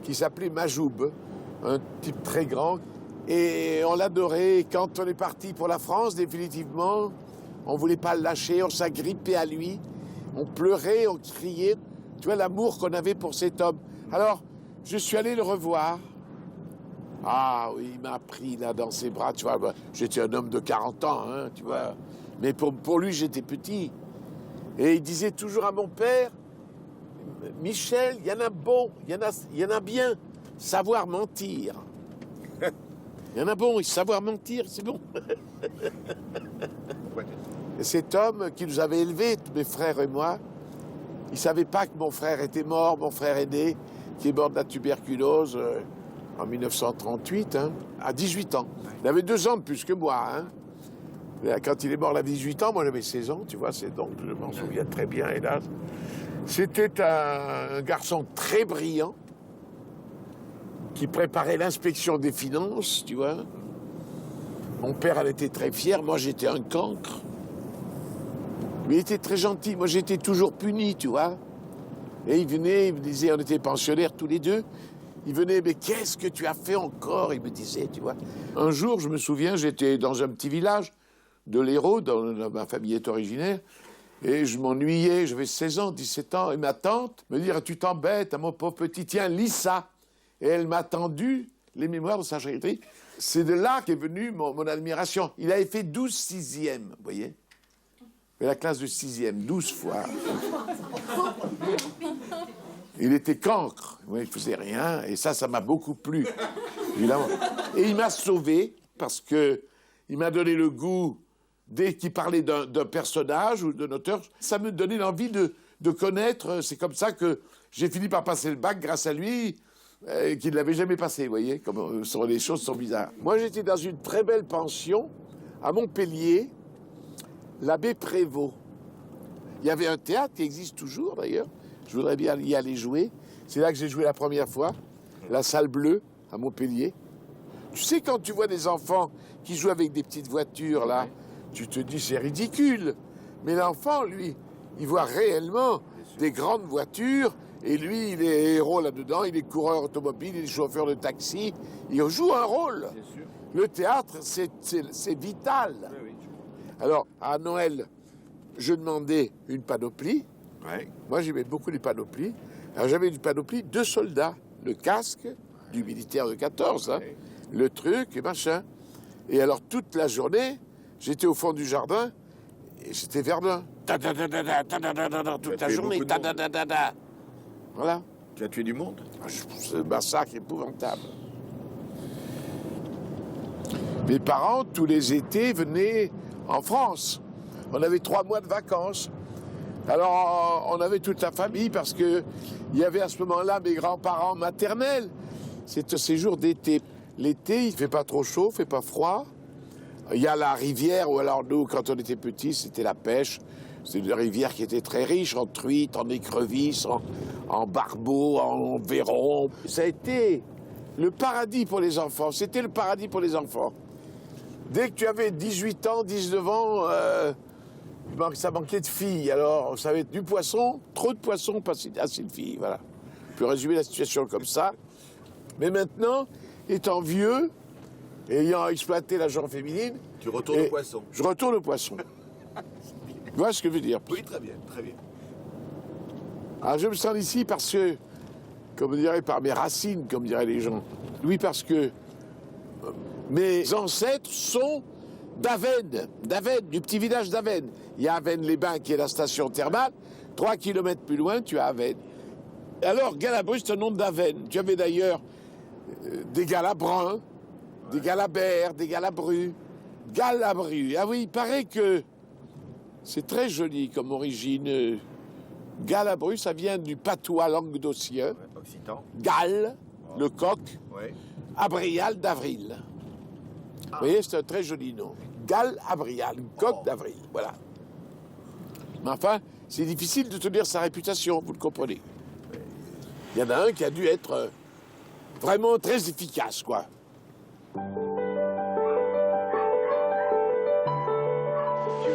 qui s'appelait Majoub, un type très grand. Et on l'adorait. Quand on est parti pour la France, définitivement, on ne voulait pas le lâcher, on s'agrippait à lui. On pleurait, on criait. Tu vois, l'amour qu'on avait pour cet homme. Alors, je suis allé le revoir. Ah oui, il m'a pris là dans ses bras, tu vois. J'étais un homme de 40 ans, hein, tu vois. Mais pour lui, j'étais petit. Et il disait toujours à mon père, Michel, il y en a bon, il y en a bien, savoir mentir. Il y en a bon, savoir mentir, c'est bon. Et cet homme qui nous avait élevés, mes frères et moi, il ne savait pas que mon frère était mort, mon frère aîné, qui est mort de la tuberculose en 1938, hein, à 18 ans. Il avait 2 ans de plus que moi. Hein. Quand il est mort à 18 ans, moi j'avais 16 ans, tu vois, c'est donc, je m'en souviens très bien, hélas. C'était un garçon très brillant, qui préparait l'inspection des finances, tu vois. Mon père en était très fier, moi j'étais un cancre. Mais il était très gentil, moi j'étais toujours puni, tu vois. Et il venait, il me disait, on était pensionnaires tous les deux. Il venait, mais qu'est-ce que tu as fait encore? Il me disait, tu vois. Un jour, je me souviens, j'étais dans un petit village de l'Hérault, dont ma famille est originaire, et je m'ennuyais, j'avais 16 ans, 17 ans, et ma tante me dit, tu t'embêtes, mon pauvre petit, tiens, lis ça. Et elle m'a tendu les mémoires de Sacha Guitry. C'est de là qu'est venue mon admiration. Il avait fait 12 sixièmes, vous voyez. Mais la classe de 6e, 12 fois. Il était cancre, il ne faisait rien, et ça m'a beaucoup plu, évidemment. Et il m'a sauvé, parce qu'il m'a donné le goût, dès qu'il parlait d'un personnage ou d'un auteur, ça me donnait l'envie de connaître. C'est comme ça que j'ai fini par passer le bac grâce à lui, qu'il ne l'avait jamais passé, vous voyez, comme les choses sont bizarres. Moi, j'étais dans une très belle pension à Montpellier, l'abbé Prévost. Il y avait un théâtre qui existe toujours, d'ailleurs. Je voudrais bien y aller jouer. C'est là que j'ai joué la première fois, la Salle Bleue, à Montpellier. Tu sais, quand tu vois des enfants qui jouent avec des petites voitures, là, tu te dis, c'est ridicule. Mais l'enfant, lui, il voit réellement des grandes voitures. Et lui, il est héros là-dedans, il est coureur automobile, il est chauffeur de taxi. Il joue un rôle. Le théâtre, c'est vital. Alors, à Noël, je demandais une panoplie. Ouais. Moi, j'aimais beaucoup les panoplies. Alors, j'avais une panoplie de soldats. Le casque du militaire de 14, hein, le truc et machin. Et alors, toute la journée, j'étais au fond du jardin et c'était Verdun. Toute la journée. Voilà. Tu as tué du monde? C'est un massacre épouvantable. Mes parents, tous les étés, venaient en France. On avait 3 mois de vacances. Alors, on avait toute la famille parce qu'il y avait à ce moment-là mes grands-parents maternels. C'est un séjour d'été. L'été, il ne fait pas trop chaud, il ne fait pas froid. Il y a la rivière, ou alors nous, quand on était petits, c'était la pêche. C'est une rivière qui était très riche en truites, en écrevisses, en barbeaux, en vairons. Ça a été le paradis pour les enfants. C'était le paradis pour les enfants. Dès que tu avais 18 ans, 19 ans, ça manquait de filles. Alors, ça avait du poisson, trop de poisson, pas assez de filles. Voilà. Je peux résumer la situation comme ça. Mais maintenant, étant vieux, ayant exploité la genre féminine... Tu retournes au poisson. Je retourne au poisson. Tu vois ce que je veux dire? Oui, très bien, très bien. Alors, je me sens ici parce que, comme dirait, par mes racines, comme diraient les gens. Oui, parce que mes ancêtres sont d'Avesnes, du petit village d'Avesnes. Il y a Avesnes-les-Bains qui est la station thermale. 3 kilomètres plus loin, tu as Avesnes. Alors, Galabru, c'est un nom d'Avesnes. Tu avais d'ailleurs des Galabrins, des Galabert, des Galabru. Galabru. Ah oui, il paraît que c'est très joli comme origine. Galabru, ça vient du patois languedocien. Occitan. Gal, le coq. Ouais. Abrial d'avril. Vous voyez, c'est un très joli nom. Gal Abrial, une coque d'avril, voilà. Mais enfin, c'est difficile de tenir sa réputation, vous le comprenez. Il y en a un qui a dû être vraiment très efficace, quoi. Tu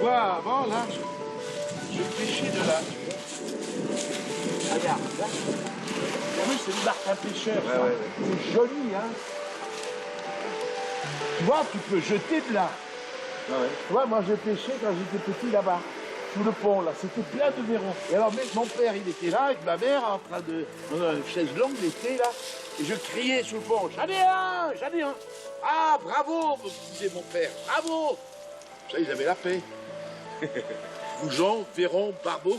vois, avant, là, je pêchais de là. Regarde, là. c'est une marque à pêcheur. Ouais, ouais. C'est joli, hein. Tu vois, tu peux jeter de là. Ah ouais. Tu vois, moi, j'ai pêché quand j'étais petit là-bas, sous le pont, là. C'était plein de verrons. Et alors, mon père, il était là avec ma mère, en train de... dans une chaise longue, l'été, là. Et je criais sous le pont, j'en ai un, j'en ai un. Ah, bravo, me disait mon père, bravo. Ça, ils avaient la paix. Goujon, verron, barbeau,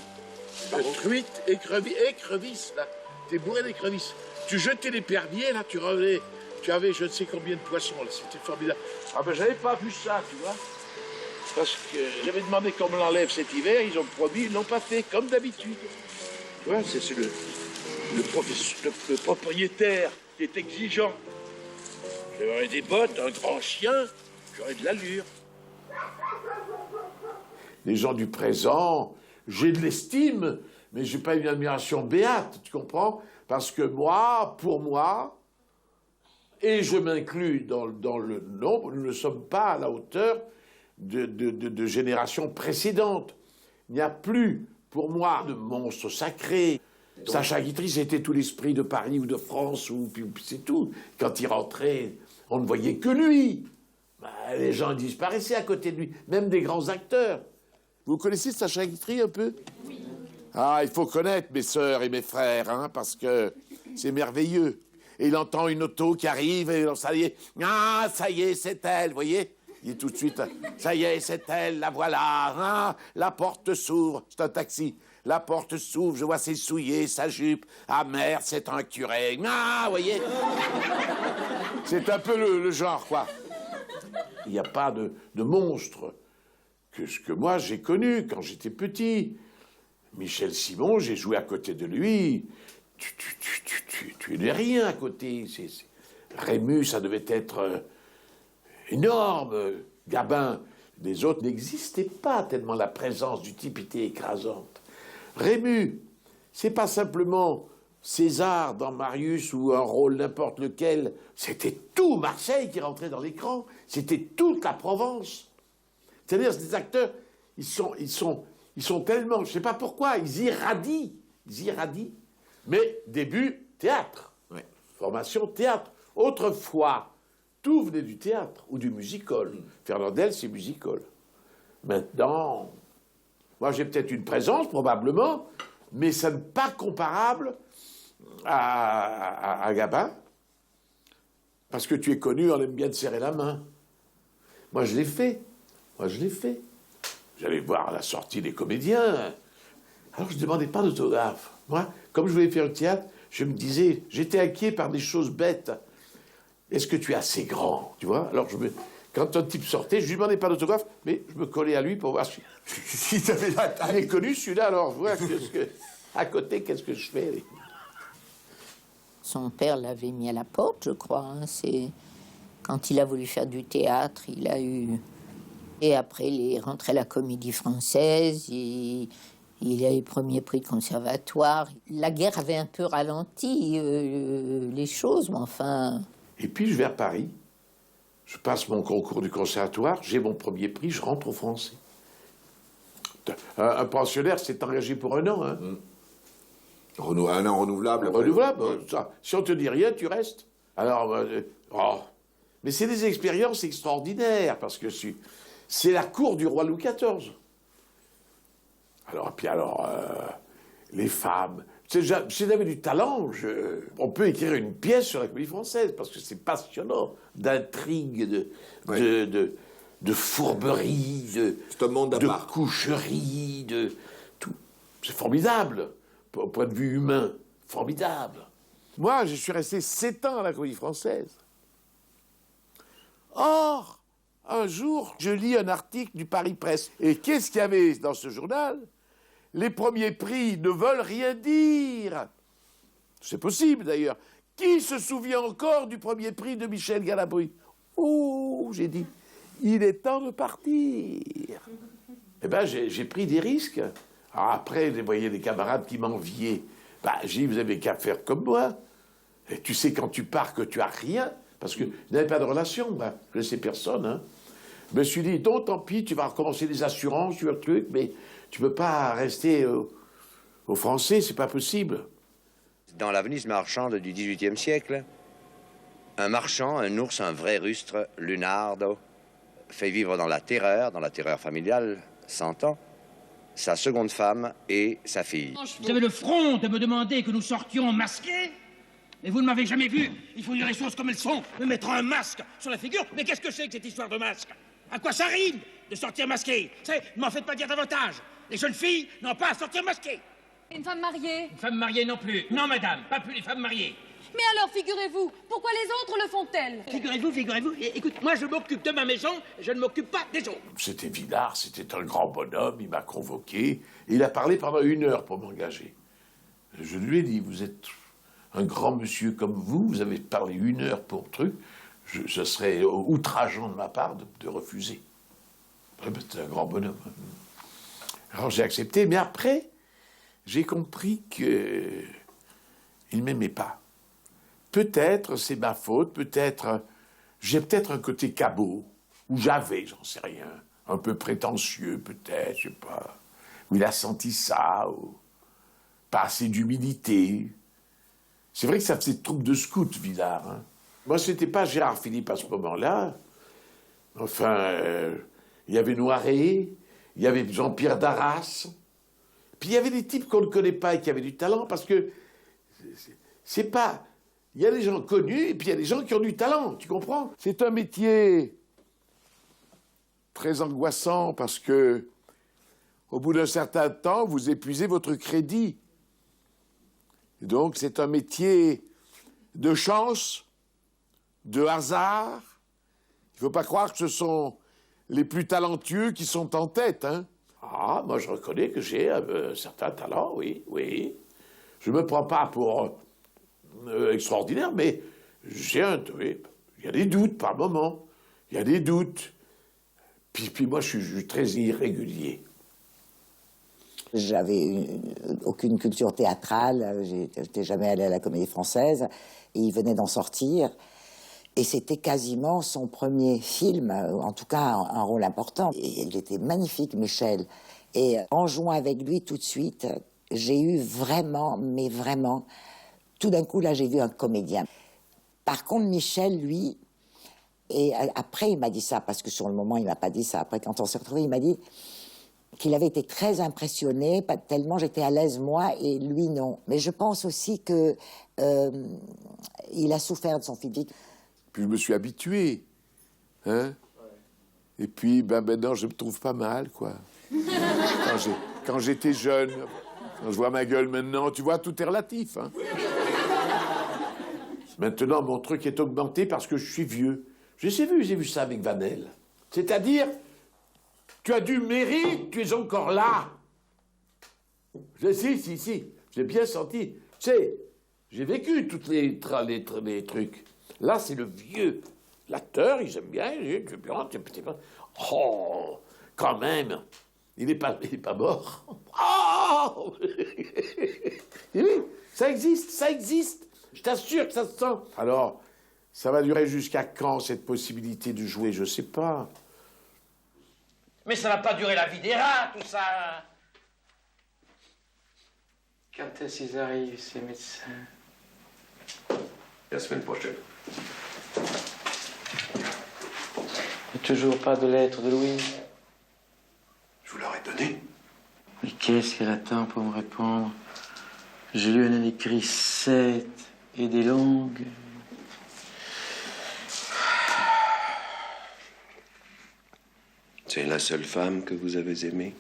truite, écrevisse, là. T'es bourré d'écrevisses. Tu jetais les perniers, là, tu revenais. Tu avais je ne sais combien de poissons, là. C'était formidable. Ah ben, j'avais pas vu ça, tu vois. Parce que j'avais demandé qu'on me l'enlève cet hiver, ils ont promis, ils l'ont pas fait, comme d'habitude. Tu vois, c'est le propriétaire qui est exigeant. J'aurais des bottes, un grand chien, j'aurais de l'allure. Les gens du présent, j'ai de l'estime, mais j'ai pas une admiration béate, tu comprends? Parce que moi, pour moi, et je m'inclus dans le nombre, nous ne sommes pas à la hauteur de générations précédentes. Il n'y a plus, pour moi, de monstres sacrés. Sacha Guitry, c'était tout l'esprit de Paris ou de France, ou puis c'est tout. Quand il rentrait, on ne voyait que lui. Ben, les gens disparaissaient à côté de lui, même des grands acteurs. Vous connaissez Sacha Guitry un peu? Oui. Ah, il faut connaître mes sœurs et mes frères, hein, parce que c'est merveilleux. Et il entend une auto qui arrive, et ça y est, ah, ça y est, c'est elle, vous voyez? Il dit tout de suite, ça y est, c'est elle, la voilà, ah, la porte s'ouvre, c'est un taxi. La porte s'ouvre, je vois ses souliers, sa jupe. Ah merde, c'est un curé. Ah, vous voyez? C'est un peu le genre, quoi. Il n'y a pas de monstre que moi j'ai connu quand j'étais petit. Michel Simon, j'ai joué à côté de lui. Tu n'es rien à côté. Rémus, ça devait être énorme. Gabin, les autres n'existaient pas tellement la présence du type était écrasante. Rémus, c'est pas simplement César dans Marius ou un rôle n'importe lequel. C'était tout Marseille qui rentrait dans l'écran. C'était toute la Provence. C'est-à-dire, ces acteurs, ils sont tellement, je sais pas pourquoi, ils irradient. Mais début, théâtre. Ouais. Formation, théâtre. Autrefois, tout venait du théâtre ou du musical. Fernandel, c'est musical. Maintenant, moi j'ai peut-être une présence, probablement, mais ça n'est pas comparable à Gabin. Parce que tu es connu, on aime bien te serrer la main. Moi je l'ai fait. J'allais voir à la sortie des comédiens. Alors je ne demandais pas d'autographe. Moi, comme je voulais faire le théâtre, je me disais, j'étais inquiet par des choses bêtes. Est-ce que tu es assez grand, tu vois? Alors quand un type sortait, je lui demandais pas d'autographe, mais je me collais à lui pour voir si tu avais la taille. Il est connu celui-là, alors voilà à côté, qu'est-ce que je fais? Son père l'avait mis à la porte, je crois. Hein. C'est quand il a voulu faire du théâtre, il a eu. Et après, il est rentré à la Comédie Française. Il a eu le premier prix de conservatoire. La guerre avait un peu ralenti les choses, mais enfin. Et puis je vais à Paris. Je passe mon concours du conservatoire. J'ai mon premier prix. Je rentre au Français. Un pensionnaire s'est engagé pour 1 an. Hein. Un an renouvelable. Renouvelable. Ça. Si on te dit rien, tu restes. Alors, mais c'est des expériences extraordinaires parce que c'est la cour du roi Louis XIV. Alors, les femmes. Si j'avais du talent, on peut écrire une pièce sur la Comédie Française parce que c'est passionnant d'intrigues, de fourberies, de coucheries, de tout. C'est formidable, au point de vue humain, formidable. Moi, je suis resté 7 ans à la Comédie Française. Or, un jour, je lis un article du Paris Presse. Et qu'est-ce qu'il y avait dans ce journal? Les premiers prix ne veulent rien dire. C'est possible, d'ailleurs. Qui se souvient encore du premier prix de Michel Galabru? Oh, j'ai dit, il est temps de partir. Eh bien, j'ai pris des risques. Alors après, vous voyez des camarades qui m'enviaient. J'ai dit, vous avez qu'à faire comme moi. Et tu sais, quand tu pars, que tu as rien, parce que je n'avais pas de relation, je ne sais personne. Hein. Je me suis dit, donc, tant pis, tu vas recommencer les assurances, tu veux le truc, mais tu ne peux pas rester aux Français, c'est pas possible. Dans la Venise marchande du XVIIIe siècle, un marchand, un ours, un vrai rustre, Lunardo, fait vivre dans la terreur familiale, 100 ans, sa seconde femme et sa fille. Vous avez le front de me demander que nous sortions masqués? Mais vous ne m'avez jamais vu. Il faut dire les choses comme elles sont. Me mettre un masque sur la figure. Mais qu'est-ce que c'est que cette histoire de masque? À quoi ça rime de sortir masqué? Ne m'en faites pas dire davantage. Les jeunes filles n'ont pas à sortir masquées. Une femme mariée? Une femme mariée non plus. Non, madame, pas plus les femmes mariées. Mais alors, figurez-vous, pourquoi les autres le font-elles? Figurez-vous. Écoute, moi je m'occupe de ma maison, je ne m'occupe pas des autres. C'était Villard, c'était un grand bonhomme, il m'a convoqué, et il a parlé pendant 1 heure pour m'engager. Je lui ai dit, vous êtes un grand monsieur comme vous avez parlé 1 heure pour truc, ce serait outrageant de ma part de refuser. C'est un grand bonhomme. Alors j'ai accepté, mais après, j'ai compris qu'il ne m'aimait pas. Peut-être c'est ma faute, peut-être j'ai peut-être un côté cabot, ou j'avais, j'en sais rien, un peu prétentieux peut-être, je sais pas, où il a senti ça, ou pas assez d'humilité. C'est vrai que ça faisait troupe de scout, Villard. Hein. Moi, c'était pas Gérard Philippe à ce moment-là. Enfin, il y avait Noiret, il y avait Jean-Pierre Darras, puis il y avait des types qu'on ne connaît pas et qui avaient du talent, parce que c'est pas... Il y a des gens connus et puis il y a des gens qui ont du talent, tu comprends? C'est un métier très angoissant parce que, au bout d'un certain temps, vous épuisez votre crédit. Et donc, c'est un métier de chance, de hasard. Il ne faut pas croire que ce sont les plus talentueux qui sont en tête, hein. Ah, moi, je reconnais que j'ai un certain talent, oui. Je ne me prends pas pour... extraordinaire, mais j'ai oui, il y a des doutes par moment, il y a des doutes. Puis moi, je suis très irrégulier. J'avais aucune culture théâtrale, j'étais jamais allé à la Comédie Française, et il venait d'en sortir. Et c'était quasiment son premier film, en tout cas un rôle important. Et il était magnifique, Michel. Et en jouant avec lui tout de suite, j'ai eu vraiment, mais vraiment... Tout d'un coup, là, j'ai vu un comédien. Par contre, Michel, lui, et après, il m'a dit ça, parce que sur le moment, il m'a pas dit ça. Après, quand on s'est retrouvés, il m'a dit qu'il avait été très impressionné, pas tellement j'étais à l'aise, moi, et lui, non. Mais je pense aussi que il a souffert de son physique. Puis je me suis habitué, hein. Et puis, maintenant, je me trouve pas mal, quoi. Quand j'étais jeune, quand je vois ma gueule maintenant, tu vois, tout est relatif, hein. Maintenant, mon truc est augmenté parce que je suis vieux. J'ai vu ça avec Vanel. C'est-à-dire, tu as du mérite, tu es encore là. Si, j'ai bien senti. Tu sais, j'ai vécu tous les trucs. Là, c'est le vieux. L'acteur, ils aiment bien, oh, quand même, il n'est pas mort. Oh oui, ça existe. Je t'assure que ça se sent. Alors, ça va durer jusqu'à quand, cette possibilité de jouer? Je sais pas. Mais ça va pas durer la vie des rats, tout ça. Quand est-ce qu'ils arrivent, ces médecins? La semaine prochaine. Il n'y a toujours pas de lettre de Louise. Je vous l'aurais donné. Mais qu'est-ce qu'elle attend pour me répondre? Je lui en ai écrit 7 et des longues. C'est la seule femme que vous avez aimée?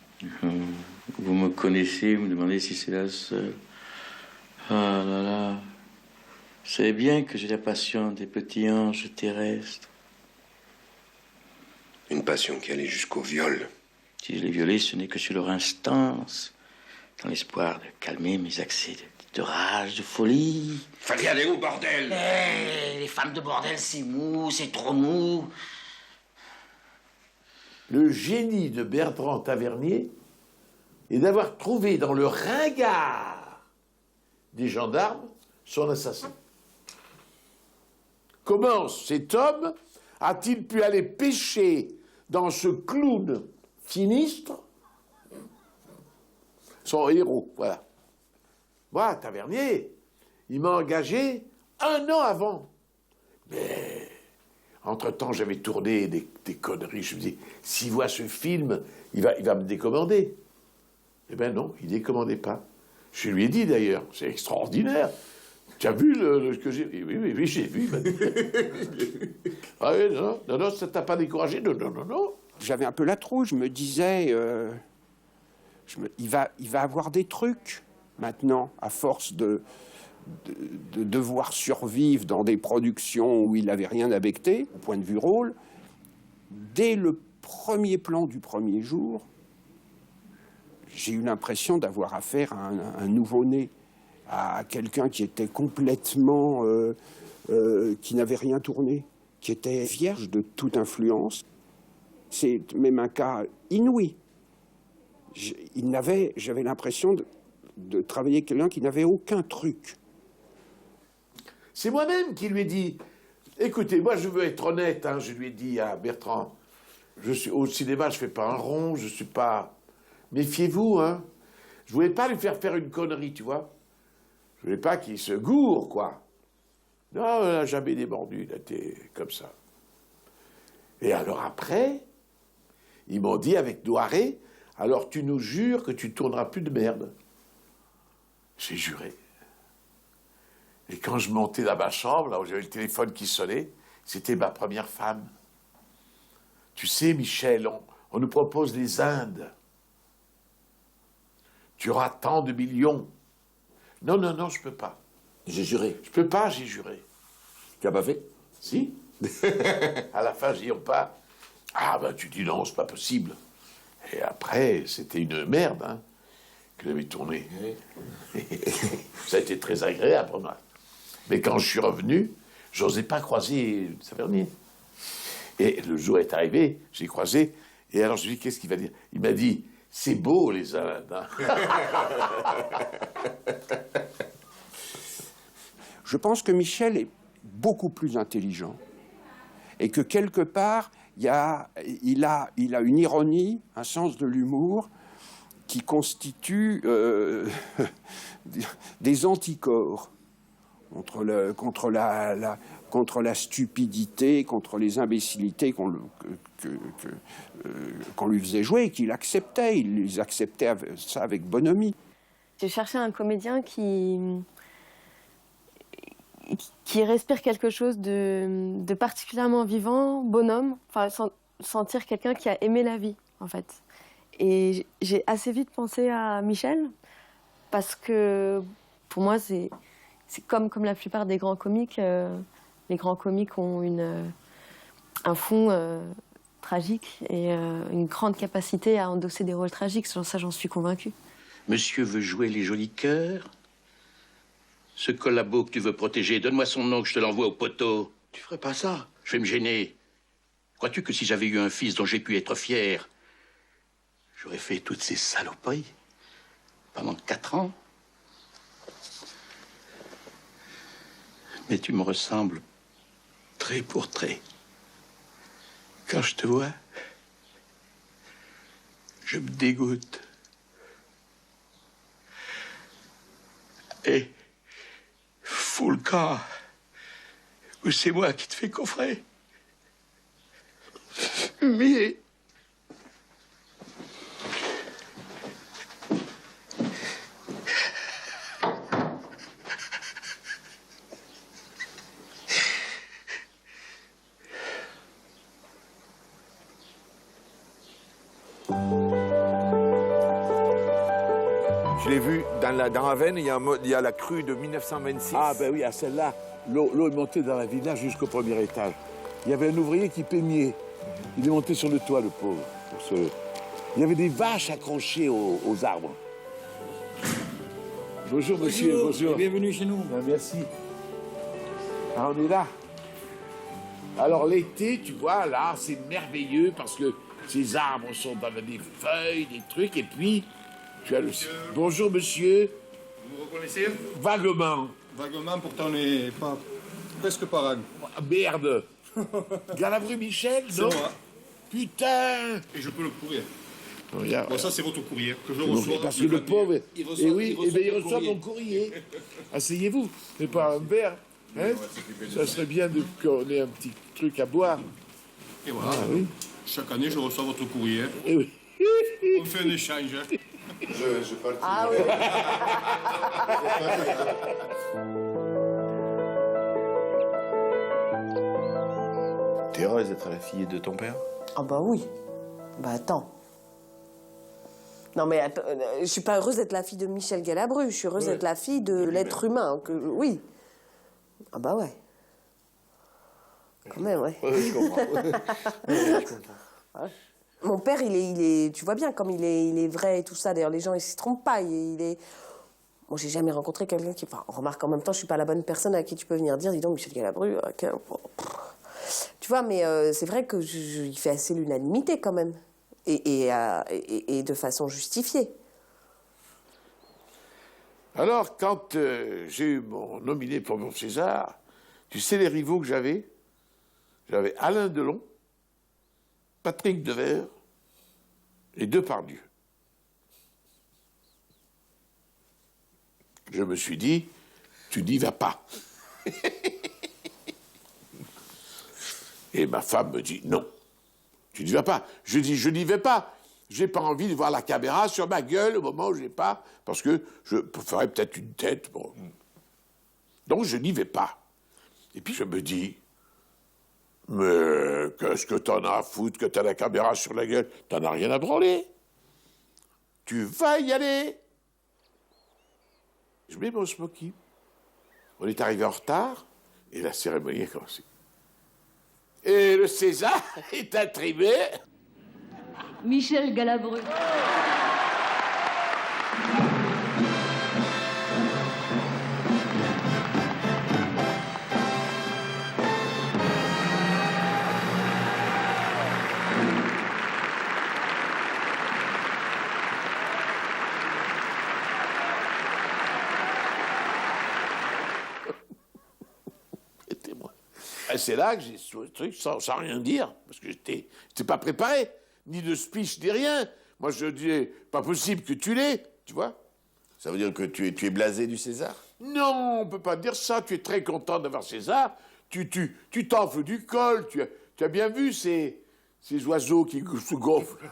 Vous me connaissez, vous me demandez si c'est la seule. Ah là là. Vous savez bien que j'ai la passion des petits anges terrestres. Une passion qui allait jusqu'au viol. Si je l'ai violée, ce n'est que sur leur instance, dans l'espoir de calmer mes accès de rage, de folie. Fallait aller où, bordel? Les femmes de bordel, c'est mou, c'est trop mou. Le génie de Bertrand Tavernier est d'avoir trouvé dans le ringard des gendarmes son assassin. Comment cet homme a-t-il pu aller pêcher dans ce clown sinistre son héros? Voilà. Voilà, Tavernier, il m'a engagé 1 an avant. Mais, entre-temps, j'avais tourné des conneries. Je me dis, s'il voit ce film, il va me décommander. Eh ben non, il ne décommandait pas. Je lui ai dit d'ailleurs, c'est extraordinaire. Tu as vu ce que j'ai... Oui, j'ai vu. Ah oui, non, ça t'a pas découragé? Non. J'avais un peu la trouille, je me disais, il va avoir des trucs maintenant, à force de devoir survivre dans des productions où il n'avait rien à becter, au point de vue rôle. Dès le premier plan du premier jour, j'ai eu l'impression d'avoir affaire à un nouveau-né, à quelqu'un qui était complètement... qui n'avait rien tourné, qui était vierge de toute influence. C'est même un cas inouï. J'avais l'impression de travailler avec quelqu'un qui n'avait aucun truc. C'est moi-même qui lui ai dit, écoutez, moi je veux être honnête, hein, je lui ai dit à Bertrand, au cinéma je fais pas un rond, je suis pas... Méfiez-vous, hein. Je voulais pas lui faire une connerie, tu vois. Je voulais pas qu'il se gourre, quoi. Non, il n'a jamais démordu, il a été comme ça. Et alors après, ils m'ont dit avec Noiret, alors tu nous jures que tu tourneras plus de merde. J'ai juré. Et quand je montais dans ma chambre, là où j'avais le téléphone qui sonnait, c'était ma première femme. Tu sais, Michel, on nous propose les Indes. Tu auras tant de millions. Non, je peux pas. J'ai juré. Je peux pas, j'ai juré. Tu n'as pas fait? Si. À la fin, j'y ai pas. Ah ben tu dis non, c'est pas possible. Et après, c'était une merde, hein, que j'avais tourné. Ça a été très agréable pour moi. Mais quand je suis revenu, j'osais pas croiser Tavernier. Et le jour est arrivé, j'ai croisé, et alors je lui ai dit, qu'est-ce qu'il va dire? Il m'a dit, c'est beau les Indes. Hein. Je pense que Michel est beaucoup plus intelligent et que quelque part, il a une ironie, un sens de l'humour qui constitue des anticorps contre la stupidité, contre les imbécilités qu'on lui faisait jouer et qu'il acceptait. Il acceptait ça avec bonhomie. J'ai cherché un comédien qui respire quelque chose de particulièrement vivant, bonhomme, enfin sentir quelqu'un qui a aimé la vie, en fait. Et j'ai assez vite pensé à Michel, parce que pour moi, c'est comme la plupart des grands comiques. Les grands comiques ont un fond tragique et une grande capacité à endosser des rôles tragiques. Ça, j'en suis convaincue. Monsieur veut jouer les jolis cœurs. Ce collabo que tu veux protéger, donne-moi son nom que je te l'envoie au poteau. Tu ferais pas ça? Je vais me gêner. Crois-tu que si j'avais eu un fils dont j'ai pu être fier, j'aurais fait toutes ces saloperies pendant 4 ans? Mais tu me ressembles trait pour trait. Quand je te vois, je me dégoûte. Et fous le camp où c'est moi qui te fais coffrer. Mais... Je l'ai vu dans la Veine, il y a la crue de 1926. Ah ben oui, à celle-là, l'eau est montée dans la villa jusqu'au premier étage. Il y avait un ouvrier qui peignait. Il est monté sur le toit, le pauvre. Il y avait des vaches accrochées aux arbres. Bonjour, monsieur. Bonjour. Bienvenue chez nous. Ben, merci. Ah, on est là. Alors l'été, tu vois, là, c'est merveilleux parce que ces arbres sont dans des feuilles, des trucs, et puis tu as le... Bonjour, monsieur. Vous me reconnaissez? Vaguement. Vaguement, pourtant on n'est presque pas Ah, merde. Galabru Michel, non? C'est moi. Putain. Et je peux le prouver. Regarde. Bon, ça, c'est votre courrier que je Donc, reçois. parce que le pauvre, il reçoit- et oui, il il reçoit reçoit mon mon courrier. Asseyez-vous, c'est pas un verre. Hein? Ça serait bien qu'on ait un petit truc à boire. Et voilà. Ah, oui. Chaque année, je reçois votre courrier. Et oui. On fait un échange. Hein. Je parle. Ah oui. T'es heureuse d'être la fille de ton père? Ah bah oui. Bah attends. Non mais attends, je suis pas heureuse d'être la fille de Michel Galabru, je suis heureuse d'être la fille de l'être humain. Oui. Ah bah ouais. Quand même, ouais. Je comprends. Ouais. Mon père, il est, tu vois bien, comme il est vrai et tout ça. D'ailleurs, les gens, ils se trompent pas. Il est... Moi, j'ai jamais rencontré quelqu'un qui... Enfin, remarque, en même temps, je suis pas la bonne personne à qui tu peux venir dire, dis donc, Michel Galabru... Tu vois, mais c'est vrai que il fait assez l'unanimité, quand même. Et de façon justifiée. Alors, quand j'ai eu mon nominé pour mon César, tu sais les rivaux que j'avais? J'avais Alain Delon, Patrick Devers et Depardieu. Je me suis dit, tu n'y vas pas. Et ma femme me dit, non, tu n'y vas pas. Je dis, je n'y vais pas. J'ai pas envie de voir la caméra sur ma gueule au moment où je n'ai pas, parce que je ferais peut-être une tête. Bon. Donc je n'y vais pas. Et puis je me dis, mais qu'est-ce que t'en as à foutre que t'as la caméra sur la gueule? T'en as rien à branler. Tu vas y aller. Je mets mon smoking. On est arrivé en retard et la cérémonie a commencé. Et le César est attribué. Michel Galabru. Et c'est là que j'ai ce truc sans rien dire, parce que j'étais pas préparé, ni de speech, ni rien. Moi, je dis, pas possible que tu l'aies, tu vois. Ça veut dire que tu es blasé du César? Non, on peut pas dire ça. Tu es très content d'avoir César. Tu t'enfles du col. Tu as bien vu ces oiseaux qui se gonflent.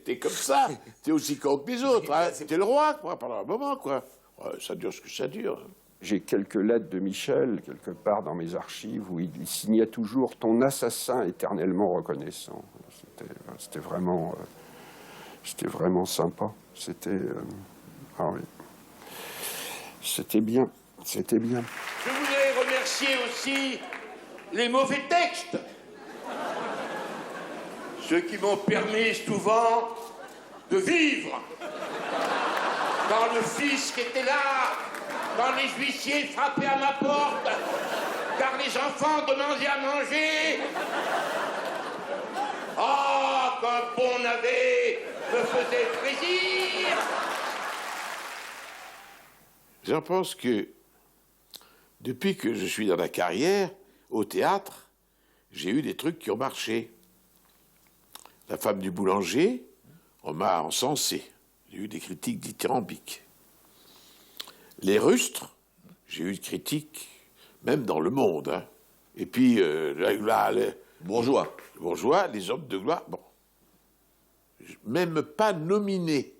T'es comme ça. T'es aussi con que les autres. Hein. T'es le roi, quoi, pendant un moment, quoi. Ouais, ça dure ce que ça dure. J'ai quelques lettres de Michel, quelque part dans mes archives, où il signait toujours « Ton assassin éternellement reconnaissant ». C'était vraiment sympa. C'était... ah oui. C'était bien, c'était bien. Je voudrais remercier aussi les mauvais textes. Ceux qui m'ont permis souvent de vivre. Quand le fisc était là, quand les huissiers frappaient à ma porte, car les enfants demandaient à manger. Ah, qu'un bon navet me faisait plaisir. Je pense que depuis que je suis dans la carrière, au théâtre, j'ai eu des trucs qui ont marché. La femme du boulanger, on m'a encensé. J'ai eu des critiques dithyrambiques. Les rustres, j'ai eu des critiques, même dans le monde. Hein. Et puis, les bourgeois. Les hommes de gloire, bon. Même pas nominés.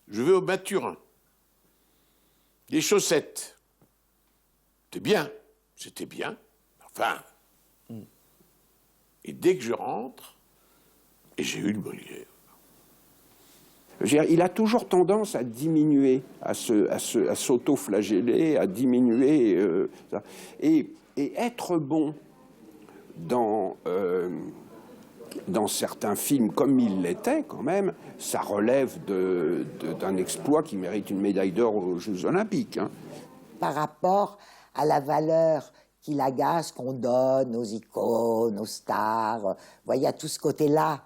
Je vais au Mathurin. Les chaussettes. C'était bien. Enfin. Et dès que je rentre, et j'ai eu le Molière. Il a toujours tendance à diminuer, à s'auto-flageller, à diminuer. Et être bon dans certains films, comme il l'était quand même, ça relève d'un exploit qui mérite une médaille d'or aux Jeux Olympiques. Hein. Par rapport à la valeur qu'il agace, qu'on donne aux icônes, aux stars, il y a tout ce côté-là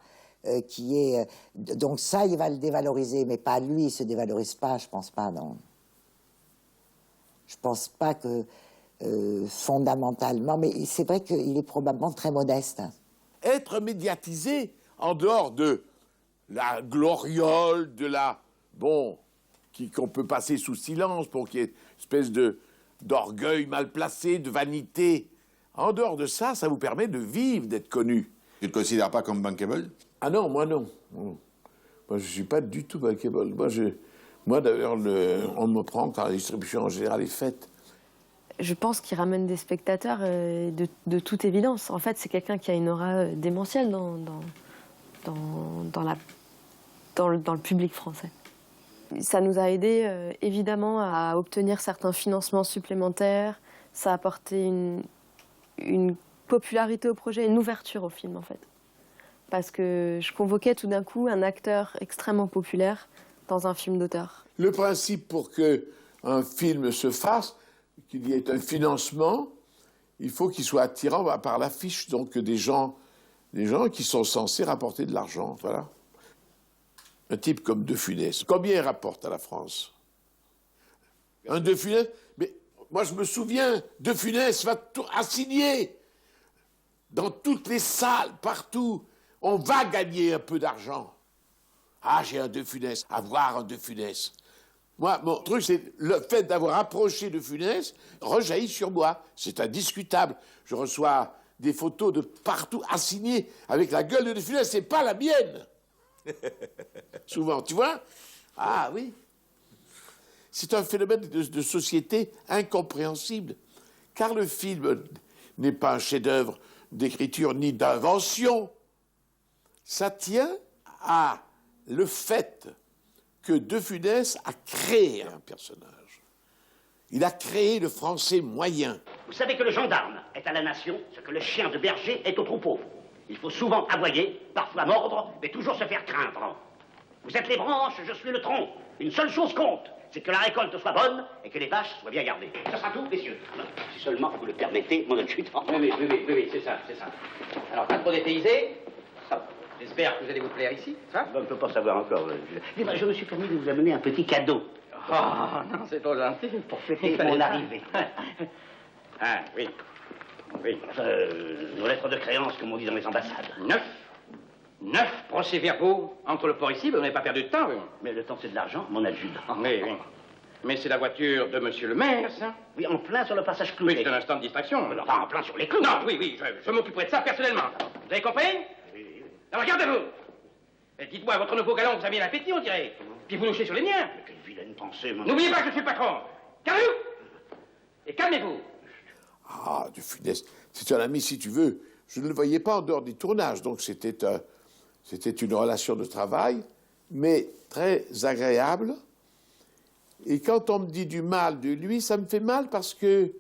qui est... donc ça, il va le dévaloriser, mais pas lui, il ne se dévalorise pas, je pense pas, non. Je pense pas que fondamentalement, mais c'est vrai qu'il est probablement très modeste. Être médiatisé en dehors de la gloriole de la... Bon, qu'on peut passer sous silence pour qu'il y ait une espèce d'orgueil mal placé, de vanité. En dehors de ça, ça vous permet de vivre, d'être connu. Tu ne te considères pas comme bankable? Ah non, moi non. Moi, je ne suis pas du tout bankable. Moi d'ailleurs, on me prend quand la distribution en général est faite. Je pense qu'il ramène des spectateurs de toute évidence. En fait, c'est quelqu'un qui a une aura démentielle dans le public français. Ça nous a aidé évidemment à obtenir certains financements supplémentaires. Ça a apporté une popularité au projet, une ouverture au film en fait. Parce que je convoquais tout d'un coup un acteur extrêmement populaire dans un film d'auteur. Le principe pour qu'un film se fasse, qu'il y ait un financement, il faut qu'il soit attirant par l'affiche, donc des gens qui sont censés rapporter de l'argent, voilà. Un type comme De Funès, combien il rapporte à la France? Un De Funès, mais moi je me souviens, De Funès va assigner dans toutes les salles, partout, on va gagner un peu d'argent. Ah, j'ai un De Funès, avoir un De Funès. Moi, mon truc, c'est le fait d'avoir approché De Funès rejaillit sur moi. C'est indiscutable. Je reçois des photos de partout assignées avec la gueule de Funès, c'est pas la mienne. Souvent, tu vois? Ah oui. C'est un phénomène de société incompréhensible. Car le film n'est pas un chef-d'œuvre d'écriture ni d'invention. Ça tient à le fait que De Funès a créé un personnage. Il a créé le français moyen. Vous savez que le gendarme est à la nation ce que le chien de berger est au troupeau. Il faut souvent aboyer, parfois mordre, mais toujours se faire craindre. Vous êtes les branches, je suis le tronc. Une seule chose compte, c'est que la récolte soit bonne et que les vaches soient bien gardées. Ça sera tout, messieurs. Si seulement vous le permettez, mon adjudant. Oui, c'est ça. Alors, pas trop dépaysé. J'espère que vous allez vous plaire ici, ça? On ne peut pas savoir encore. Je me suis permis de vous amener un petit cadeau. Oh, non, c'est trop gentil. Pour fêter mon arrivée. Ah, oui. Nos lettres de créance, comme on dit dans les ambassades. 9 procès-verbaux entre le port ici, vous n'avez pas perdu de temps, vous. Mais le temps, c'est de l'argent, mon adjudant. Oui. Mais c'est la voiture de monsieur le maire, ça? Oui, en plein sur le passage cloué. Oui, c'est un instant de distraction. Mais enfin, en plein sur les clous. Non, oui, je m'occuperai de ça personnellement. Vous avez compris? Oui. Alors, regardez-vous. Et dites-moi, votre nouveau galant vous a mis l'appétit, on dirait. Puis vous louchez sur les miens. Mais quelle vilaine pensée, mon... N'oubliez pas que je suis le patron. Calmez-vous. Et calmez-vous. Ah, De Funès, c'est un ami, si tu veux. Je ne le voyais pas en dehors des tournages, donc c'était une relation de travail, mais très agréable. Et quand on me dit du mal de lui, ça me fait mal parce que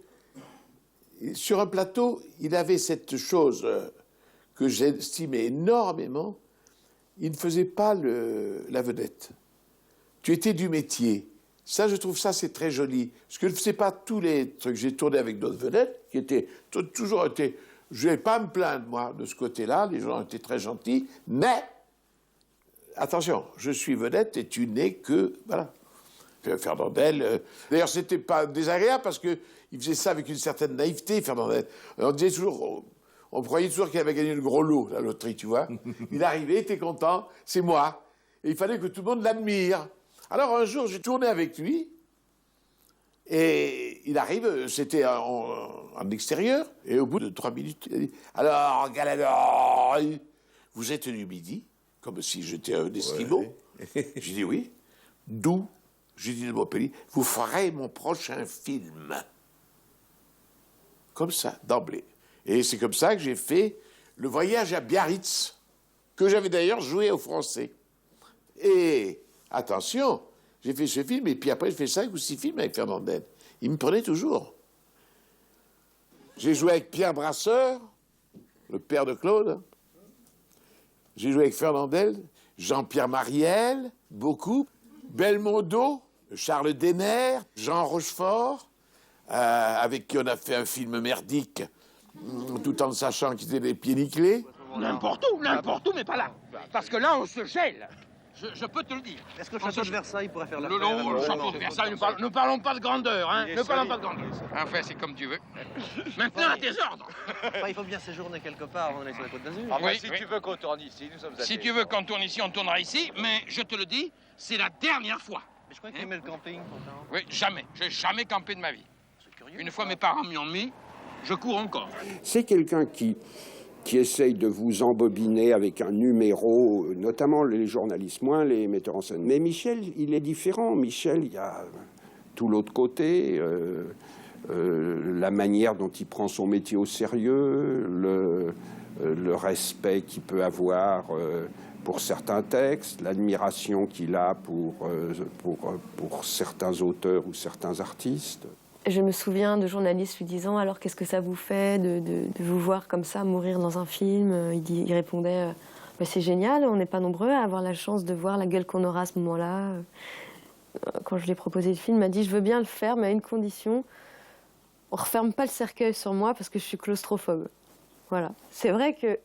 sur un plateau, il avait cette chose que j'estimais énormément. Il ne faisait pas la vedette. Tu étais du métier. Ça, je trouve ça, c'est très joli. Parce que je ne faisais pas tous les trucs. J'ai tourné avec d'autres vedettes qui étaient toujours été... Je ne vais pas me plaindre, moi, de ce côté-là. Les gens étaient très gentils. Mais, attention, je suis vedette et tu n'es que... Voilà. Fernandel... D'ailleurs, c'était pas désagréable parce qu'il faisait ça avec une certaine naïveté, Fernandel. On disait toujours... On croyait toujours qu'il avait gagné le gros lot, la loterie, tu vois. Il arrivait, il était content, c'est moi. Et il fallait que tout le monde l'admire. Alors un jour, j'ai tourné avec lui, et il arrive, c'était en extérieur, et au bout de 3 minutes, il a dit « Alors, Galador, vous êtes du Midi ?» Comme si j'étais un Esquimau. Ouais. J'ai dit « Oui. » D'où, j'ai dit de Montpellier, « Vous ferez mon prochain film. » Comme ça, d'emblée. Et c'est comme ça que j'ai fait Le Voyage à Biarritz, que j'avais d'ailleurs joué aux Français. Et... Attention, j'ai fait ce film, et puis après, j'ai fait 5 ou 6 films avec Fernandel. Il me prenait toujours. J'ai joué avec Pierre Brasseur, le père de Claude. J'ai joué avec Fernandel, Jean-Pierre Mariel, beaucoup. Belmondo, Charles Denner, Jean Rochefort, avec qui on a fait un film merdique, tout en sachant qu'ils étaient les pieds nickelés. N'importe où, mais pas là. Parce que là, on se gèle. Je peux te le dire. Est-ce que le château de Versailles pourrait faire l'affaire? Non, le château de Versailles, ne parlons pas de grandeur, hein. Ne parlons pas de grandeur. Enfin, c'est comme tu veux. Maintenant, à tes ordres. Enfin, il faut bien séjourner quelque part avant d'aller sur la Côte d'Azur. Oui, si tu veux qu'on tourne ici, nous sommes Si tu veux qu'on tourne ici, on tournera ici, mais je te le dis, c'est la dernière fois. Mais je crois qu'il aimait le camping, pourtant. Oui, jamais. J'ai jamais campé de ma vie. Une fois mes parents m'y ont mis, je cours encore. C'est quelqu'un qui essaye de vous embobiner avec un numéro, notamment les journalistes, moins les metteurs en scène. Mais Michel, il est différent. Michel, il y a tout l'autre côté, la manière dont il prend son métier au sérieux, le respect qu'il peut avoir pour certains textes, l'admiration qu'il a pour certains auteurs ou certains artistes. Je me souviens de journalistes lui disant « Alors, qu'est-ce que ça vous fait de vous voir comme ça, mourir dans un film ?» Il répondait bah, « C'est génial, on n'est pas nombreux à avoir la chance de voir la gueule qu'on aura à ce moment-là. » Quand je lui ai proposé le film, il m'a dit « Je veux bien le faire, mais à une condition. On ne referme pas le cercueil sur moi parce que je suis claustrophobe. » Voilà. C'est vrai que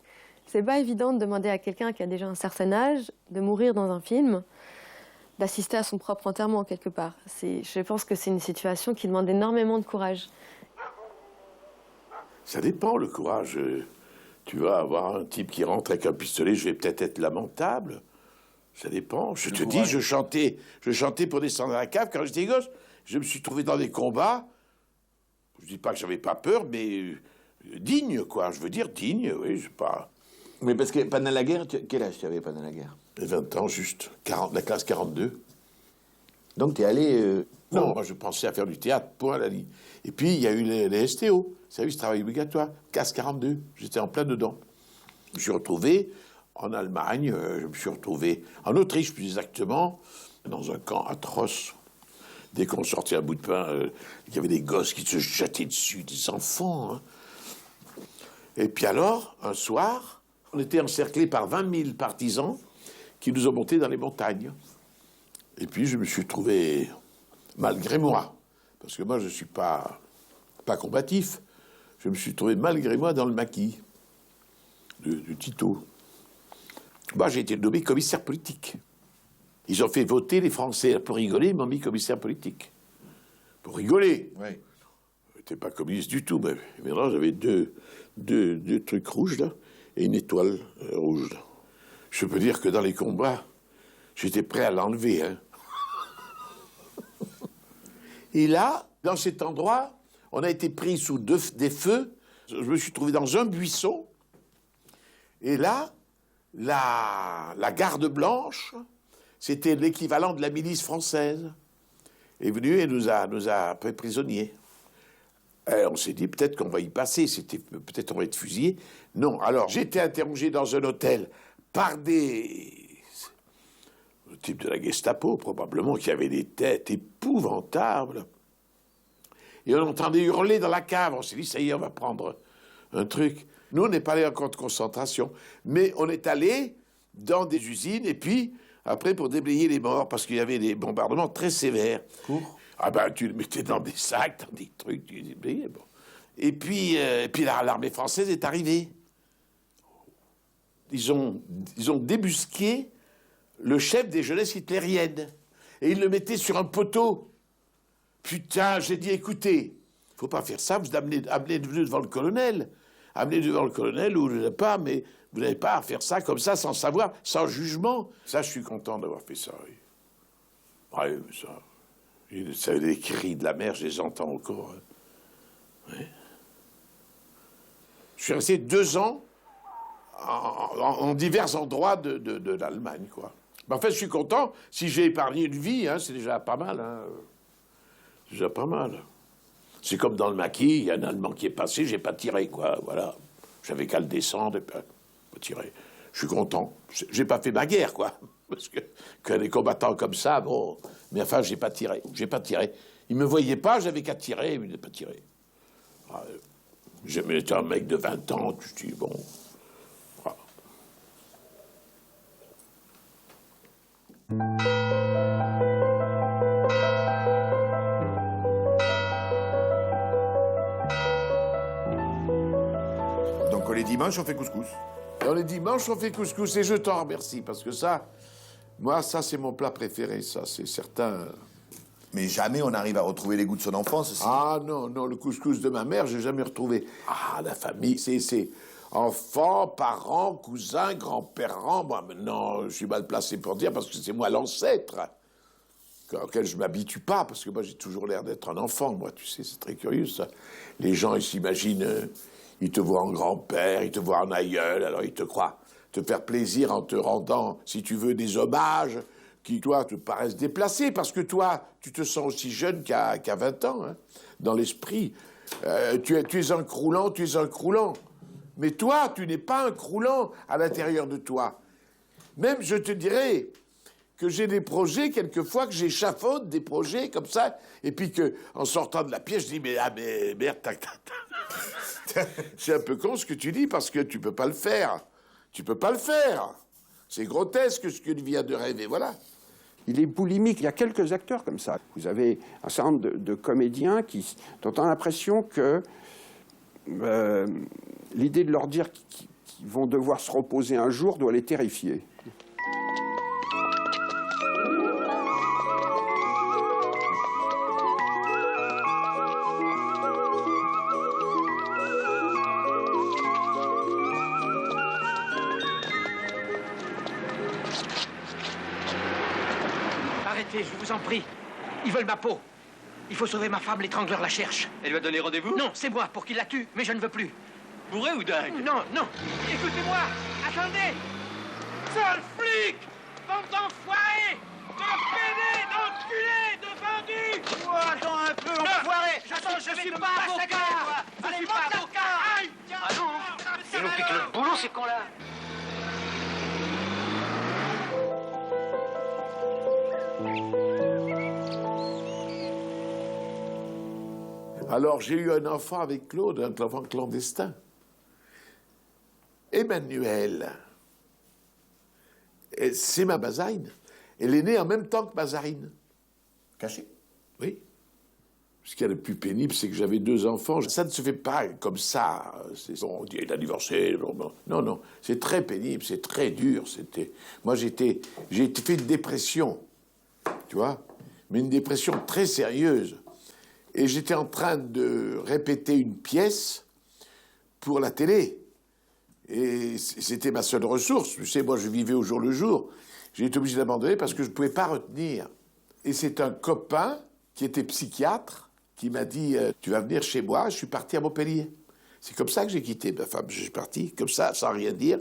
c'est pas évident de demander à quelqu'un qui a déjà un certain âge de mourir dans un film, d'assister à son propre enterrement, quelque part. Je pense que c'est une situation qui demande énormément de courage. Ça dépend, le courage. Tu vas avoir un type qui rentre avec un pistolet, je vais peut-être être lamentable. Ça dépend. Je te dis, je chantais pour descendre à la cave quand j'étais gosse. Je me suis trouvé dans des combats. Je dis pas que j'avais pas peur, mais digne, quoi. Je veux dire digne, oui, je sais pas. Mais parce que pendant la guerre, quel âge tu avais pendant la guerre? 20 ans, juste. La classe 42. Donc, tu es allé... Non, moi, je pensais à faire du théâtre, point à la ligne. Et puis, il y a eu les STO, service travail obligatoire, classe 42. J'étais en plein dedans. Je me suis retrouvé en Allemagne, je me suis retrouvé en Autriche, plus exactement, dans un camp atroce. Dès qu'on sortait un bout de pain, il y avait des gosses qui se jetaient dessus, des enfants. Hein. Et puis alors, un soir, on était encerclés par 20 000 partisans qui nous ont montés dans les montagnes. Et puis je me suis trouvé, malgré moi, parce que moi je ne suis pas combatif, je me suis trouvé malgré moi dans le maquis de Tito. Moi j'ai été nommé commissaire politique. Ils ont fait voter les Français. Pour rigoler, ils m'ont mis commissaire politique. Pour rigoler. Oui. Je n'étais pas communiste du tout, mais maintenant j'avais deux trucs rouges là, et une étoile rouge là. Je peux dire que dans les combats, j'étais prêt à l'enlever. Hein. Et là, dans cet endroit, on a été pris sous des feux. Je me suis trouvé dans un buisson. Et là, la garde blanche, c'était l'équivalent de la milice française, est venue et nous a fait prisonniers. Et on s'est dit, peut-être qu'on va y passer, peut-être on va être fusillés. Non, alors, j'ai été interrogé dans un hôtel par des types de la Gestapo, probablement, qui avaient des têtes épouvantables. Et on entendait hurler dans la cave. On s'est dit, ça y est, on va prendre un truc. Nous, on n'est pas allé en camp de concentration, mais on est allé dans des usines, et puis, après, pour déblayer les morts, parce qu'il y avait des bombardements très sévères. Ah ben, tu le mettais dans des sacs, dans des trucs, tu les déblayais, bon. Et puis l'armée française est arrivée. Ils ont débusqué le chef des jeunesses hitlériennes. Et ils le mettaient sur un poteau. Putain, j'ai dit, écoutez, faut pas faire ça, vous amenez devant le colonel. Amenez devant le colonel, ou je ne sais pas, mais vous n'avez pas à faire ça comme ça, sans savoir, sans jugement. Ça, je suis content d'avoir fait ça, oui. Oui, ça, les cris de la mer, je les entends encore. Hein. Oui. Je suis resté 2 ans en divers endroits de l'Allemagne, quoi. En fait, je suis content. Si j'ai épargné une vie, hein, c'est déjà pas mal. Hein. C'est déjà pas mal. C'est comme dans le maquis, il y a un Allemand qui est passé, j'ai pas tiré, quoi. Voilà. J'avais qu'à le descendre et pas tirer. Je suis content. J'ai pas fait ma guerre, quoi. Parce que des combattants comme ça, bon. Mais enfin, j'ai pas tiré. J'ai pas tiré. Ils me voyaient pas, j'avais qu'à tirer, mais ils n'ont pas tiré. J'étais un mec de 20 ans, tu dis, bon. Voilà. Donc les dimanches, on fait couscous. Dans les dimanches, on fait couscous et je t'en remercie parce que ça, Moi, ça, c'est mon plat préféré, ça, c'est certain. Mais jamais on arrive à retrouver les goûts de son enfance aussi. Ah non, non, le couscous de ma mère, j'ai jamais retrouvé. Ah, la famille, c'est enfants, parents, cousins, grands-parents. Moi, maintenant, je suis mal placé pour dire parce que c'est moi l'ancêtre, auquel je m'habitue pas, parce que moi, j'ai toujours l'air d'être un enfant, moi, tu sais, c'est très curieux, ça. Les gens, ils s'imaginent, ils te voient en grand-père, ils te voient en aïeul, alors ils te croient te faire plaisir en te rendant, si tu veux, des hommages qui, toi, te paraissent déplacés, parce que toi, tu te sens aussi jeune qu'à 20 ans, hein, dans l'esprit. Tu es un croulant, tu es un croulant. Mais toi, tu n'es pas un croulant à l'intérieur de toi. Même, je te dirais que j'ai des projets, quelquefois, que j'échafaude des projets comme ça, et puis qu'en sortant de la pièce, je dis, mais merde, c'est un peu con ce que tu dis, parce que tu peux pas le faire. Tu peux pas le faire. C'est grotesque ce que tu viens de rêver, voilà. Il est boulimique. Il y a quelques acteurs comme ça. Vous avez un certain nombre de comédiens dont on a l'impression que l'idée de leur dire qu'ils vont devoir se reposer un jour doit les terrifier. Arrêtez, je vous en prie. Ils veulent ma peau. Il faut sauver ma femme, l'étrangleur la cherche. Elle lui a donné rendez-vous? Non, c'est moi, pour qu'il la tue, mais je ne veux plus. Bourré ou dingue? Non, non. Écoutez-moi, attendez. Sale flic! Bande d'enfoirés! De pédés, d'enculés, de bandits! Oh, attends un peu, enfoiré! Je suis pas avocat! Je suis pas avocat! Aïe! Ah non! Ils nous piquent le boulot, ces cons-là! Alors, j'ai eu un enfant avec Claude, un enfant clandestin. Emmanuel, c'est ma Bazarine. Elle est née en même temps que Mazarine. Caché? Oui. Ce qu'il y a de plus pénible, c'est que j'avais 2 enfants. Ça ne se fait pas comme ça. On dit l'anniversaire. Non, non. C'est très pénible, c'est très dur. Moi, j'ai fait une dépression, tu vois, mais une dépression très sérieuse. Et j'étais en train de répéter une pièce pour la télé. Et c'était ma seule ressource. Tu sais, moi, je vivais au jour le jour. J'ai été obligé d'abandonner parce que je ne pouvais pas retenir. Et c'est un copain qui était psychiatre qui m'a dit « Tu vas venir chez moi ». Je suis parti à Montpellier. C'est comme ça que j'ai quitté ma femme. Je suis parti comme ça, sans rien dire.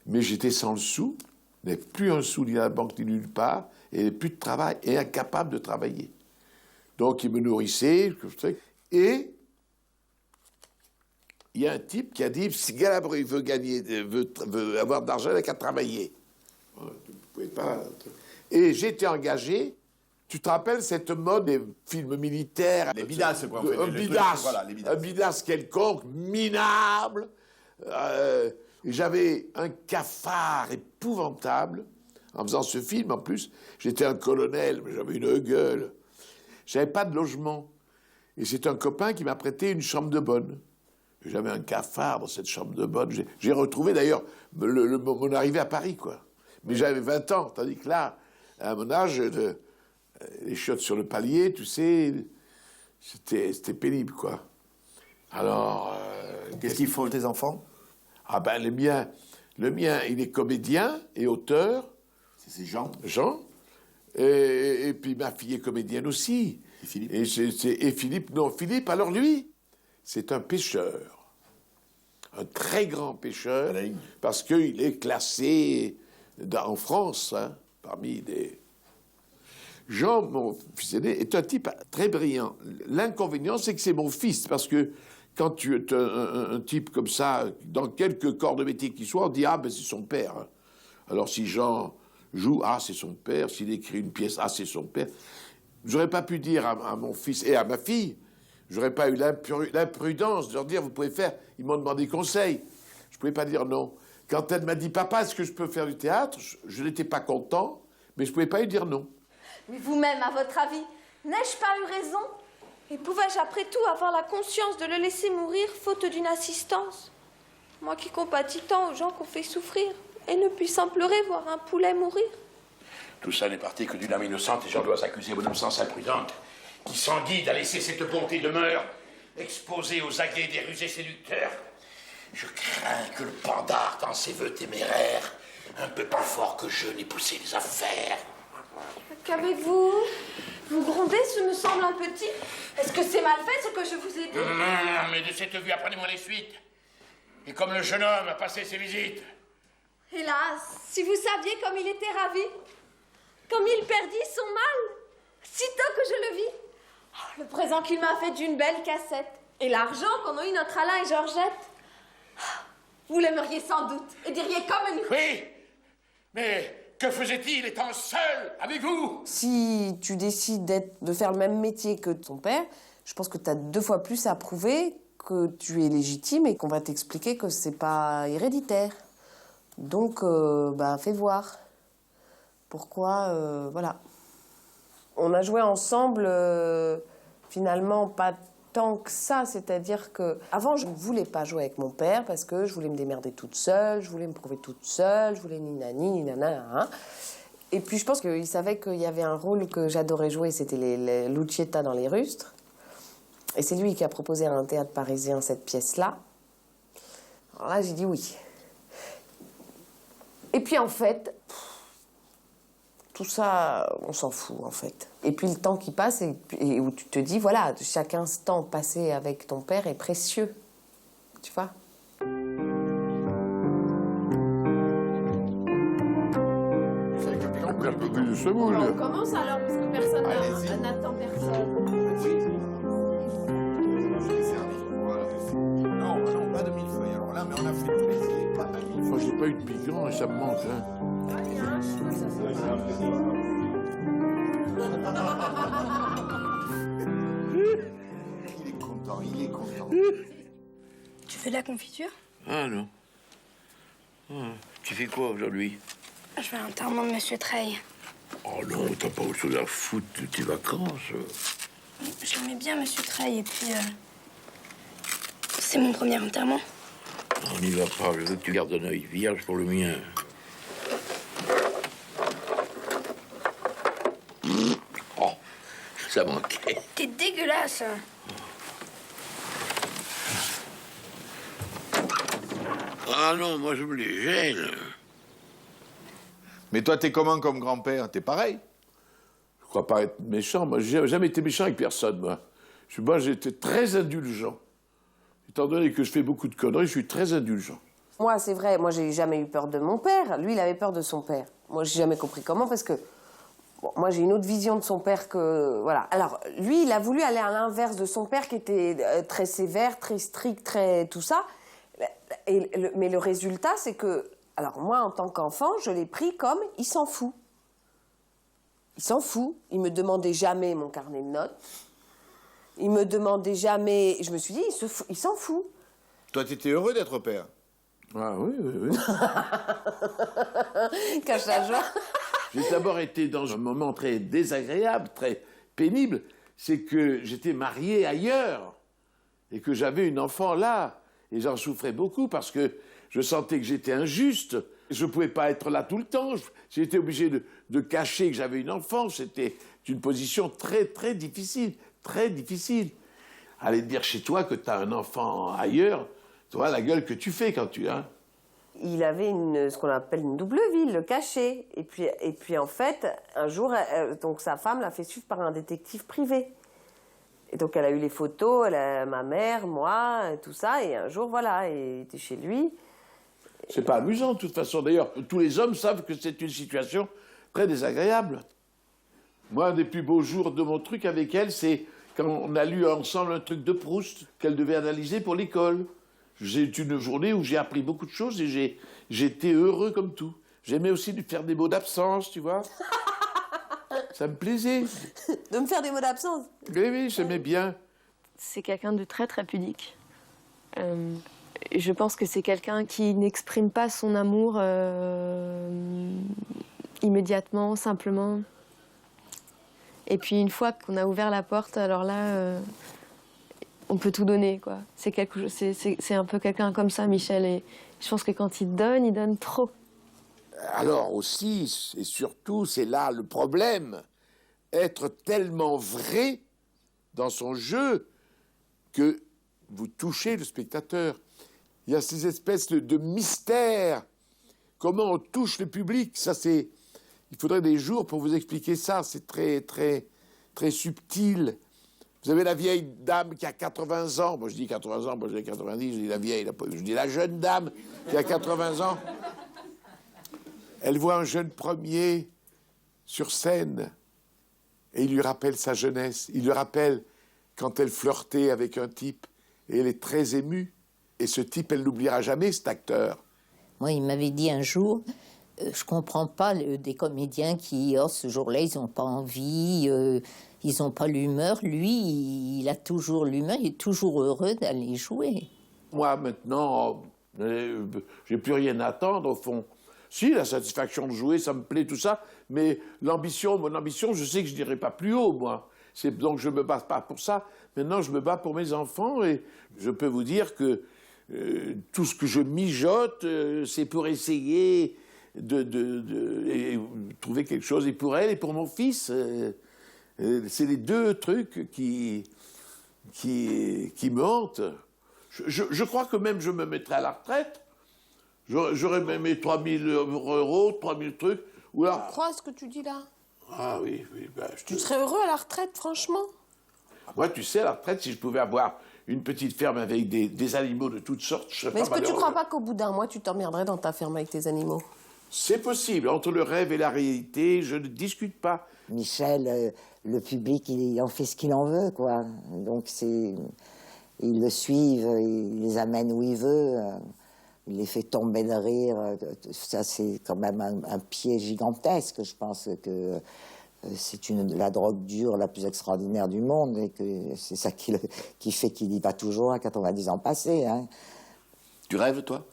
Mais j'étais sans le sou. Je n'avais plus un sou ni à la banque ni nulle part. Et plus de travail et incapable de travailler. Donc, il me nourrissait. Et il y a un type qui a dit, si Galabru veut avoir de l'argent, il n'a qu'à travailler. Vous pouvez pas. Et j'ai été engagé. Tu te rappelles cette mode des films militaires? Les bidasses, quoi. En fait, un bidasse. Voilà, les bidasses. Un bidasse quelconque, minable. Et j'avais un cafard épouvantable. En faisant ce film, en plus, j'étais un colonel, mais j'avais une gueule. J'avais pas de logement. Et c'est un copain qui m'a prêté une chambre de bonne. J'avais un cafard dans cette chambre de bonne. J'ai retrouvé d'ailleurs mon arrivée à Paris, quoi. Mais j'avais 20 ans, tandis que là, à mon âge, les chiottes sur le palier, tu sais, c'était pénible, quoi. Alors... Qu'est-ce qu'ils font, tes enfants? Ah ben, le mien, il est comédien et auteur. C'est Jean? Jean. Et puis ma fille est comédienne aussi. Et Philippe? Et Philippe, non, Philippe, alors lui, c'est un pêcheur. Un très grand pêcheur, parce qu'il est classé en France, hein, parmi des... Jean, mon fils aîné, est un type très brillant. L'inconvénient, c'est que c'est mon fils, parce que quand tu es un type comme ça, dans quelque corps de métier qu'il soit, on dit « Ah, ben c'est son père hein. ». Alors si Jean joue, ah, c'est son père. S'il écrit une pièce, ah, c'est son père. J'aurais pas pu dire à mon fils et à ma fille, j'aurais pas eu l'imprudence de leur dire, vous pouvez faire. Ils m'ont demandé conseil. Je pouvais pas dire non. Quand elle m'a dit, papa, est-ce que je peux faire du théâtre? Je n'étais pas content, mais je pouvais pas lui dire non. Mais vous-même, à votre avis, n'ai-je pas eu raison? Et pouvais-je après tout avoir la conscience de le laisser mourir faute d'une assistance? Moi qui compatis tant aux gens qu'on fait souffrir, et ne puissant pleurer voir un poulet mourir. Tout ça n'est parti que d'une âme innocente et j'en dois accuser mon absence imprudente qui s'enguide à laisser cette bonté de mœurs exposée aux aguets des rusés séducteurs. Je crains que le pandard, dans ses vœux téméraires, un peu plus fort que je, n'ait poussé les affaires. Qu'avez-vous? Vous grondez, ce me semble un petit. Est-ce que c'est mal fait ce que je vous ai dit? Non, mais de cette vue, apprenez-moi les suites. Et comme le jeune homme a passé ses visites. Hélas, si vous saviez comme il était ravi, comme il perdit son mal, sitôt que je le vis. Oh, le présent qu'il m'a fait d'une belle cassette, et l'argent qu'ont eu notre Alain et Georgette. Oh, vous l'aimeriez sans doute, et diriez comme nous. Oui, mais que faisait-il étant seul avec vous? Si tu décides de faire le même métier que ton père, je pense que tu as 2 fois plus à prouver que tu es légitime et qu'on va t'expliquer que c'est pas héréditaire. Donc, fais voir. Pourquoi, voilà. On a joué ensemble, finalement, pas tant que ça. C'est-à-dire que avant, je ne voulais pas jouer avec mon père parce que je voulais me démerder toute seule, je voulais me prouver toute seule, je voulais ni nani, ni nana. Hein. Et puis, je pense qu'il savait qu'il y avait un rôle que j'adorais jouer, c'était les Lucietta dans Les Rustres. Et c'est lui qui a proposé à un théâtre parisien cette pièce-là. Alors là, j'ai dit oui. Et puis, en fait... Tout ça, on s'en fout, en fait. Et puis, le temps qui passe, et où tu te dis, voilà, chaque instant passé avec ton père est précieux. Tu vois? Un peu plus de semoule. On commence alors, parce que personne n'attend personne. Non, pas de millefeuille. Alors là, mais on a fait plaisir. Pas de millefeuille. Moi, j'ai pas eu de piquant et ça me manque. Hein. Il est content, il est content. Tu fais de la confiture? Ah non. Tu fais quoi aujourd'hui? Je fais l'enterrement de Monsieur Treille. Oh non, t'as pas autre chose à foutre de tes vacances. J'aimais bien Monsieur Treille et puis... c'est mon premier enterrement. On n'y va pas, je veux que tu gardes un œil vierge pour le mien. Oh, ça manquait. T'es dégueulasse. Ah non, moi je me les gêne. Mais toi, t'es comment comme grand-père? T'es pareil? Je crois pas être méchant. Moi, j'ai jamais été méchant avec personne, moi. Moi, j'étais très indulgent. Étant donné que je fais beaucoup de conneries, je suis très indulgent. Moi, c'est vrai, moi, j'ai jamais eu peur de mon père. Lui, il avait peur de son père. Moi, j'ai jamais compris comment, parce que... Bon, moi, j'ai une autre vision de son père que... Voilà. Alors, lui, il a voulu aller à l'inverse de son père, qui était très sévère, très strict, très... tout ça. Mais le résultat, c'est que... Alors, moi, en tant qu'enfant, je l'ai pris comme... Il s'en fout. Il s'en fout. Il me demandait jamais mon carnet de notes. Il me demandait jamais... Je me suis dit, il s'en fout. Toi, t'étais heureux d'être père? Ah oui, oui, oui. Cache la joie. J'ai d'abord été dans un moment très désagréable, très pénible. C'est que j'étais marié ailleurs et que j'avais une enfant là. Et j'en souffrais beaucoup parce que je sentais que j'étais injuste. Je ne pouvais pas être là tout le temps. J'étais obligé de cacher que j'avais une enfant. C'était une position très, très difficile. Très difficile. Aller te dire chez toi que tu as un enfant ailleurs, tu vois la gueule que tu fais quand tu as. Il avait ce qu'on appelle une double vie, le cachet. Et puis en fait, un jour, donc sa femme l'a fait suivre par un détective privé. Et donc elle a eu les photos, ma mère, moi, tout ça. Et un jour, voilà, il était chez lui. C'est pas amusant de toute façon. D'ailleurs, tous les hommes savent que c'est une situation très désagréable. Moi, un des plus beaux jours de mon truc avec elle, c'est quand on a lu ensemble un truc de Proust qu'elle devait analyser pour l'école. J'ai eu une journée où j'ai appris beaucoup de choses et j'étais heureux comme tout. J'aimais aussi lui faire des mots d'absence, tu vois. Ça me plaisait. De me faire des mots d'absence? Oui, oui, j'aimais bien. C'est quelqu'un de très, très pudique. Je pense que c'est quelqu'un qui n'exprime pas son amour immédiatement, simplement. Et puis une fois qu'on a ouvert la porte, alors là, on peut tout donner, quoi. C'est un peu quelqu'un comme ça, Michel. Et je pense que quand il donne trop. Alors aussi, et surtout, c'est là le problème, être tellement vrai dans son jeu que vous touchez le spectateur. Il y a ces espèces de mystères. Comment on touche le public, ça c'est... Il faudrait des jours pour vous expliquer ça, c'est très, très, très subtil. Vous avez la vieille dame qui a 80 ans, moi je dis 80 ans, moi je dis 90, je dis la vieille, je dis la jeune dame qui a 80 ans. Elle voit un jeune premier sur scène et il lui rappelle sa jeunesse. Il lui rappelle quand elle flirtait avec un type et elle est très émue. Et ce type, elle l'oubliera jamais, cet acteur. Moi, il m'avait dit un jour, je comprends pas des comédiens qui, ce jour-là, ils n'ont pas envie, ils n'ont pas l'humeur. Lui, il a toujours l'humeur, il est toujours heureux d'aller jouer. Moi, maintenant, j'ai plus rien à attendre, au fond. Si, la satisfaction de jouer, ça me plaît, tout ça, mais l'ambition, mon ambition, je sais que je n'irai pas plus haut, moi. Donc je ne me bats pas pour ça. Maintenant, je me bats pour mes enfants et je peux vous dire que tout ce que je mijote, c'est pour essayer de trouver quelque chose, et pour elle et pour mon fils. C'est les deux trucs qui me hantent. Je crois que même je me mettrai à la retraite. J'aurais même mes 3 000 €, 3 000 trucs. Ou là... Tu crois ce que tu dis là? Ah oui, ben, Tu serais heureux à la retraite, franchement? Moi, tu sais, à la retraite, si je pouvais avoir une petite ferme avec des animaux de toutes sortes, je serais pas Mais est-ce que tu malheureux. crois pas qu'au bout d'un mois, tu t'emmerderais dans ta ferme avec tes animaux? C'est possible. Entre le rêve et la réalité, je ne discute pas. Michel, le public, il en fait ce qu'il en veut, quoi. Donc, ils le suivent, il les amène où il veut. Il les fait tomber de rire. Ça, c'est quand même un pied gigantesque. Je pense que c'est la drogue dure la plus extraordinaire du monde et que c'est ça qui fait qu'il y va toujours à 90 ans passés. Hein. Tu rêves, toi?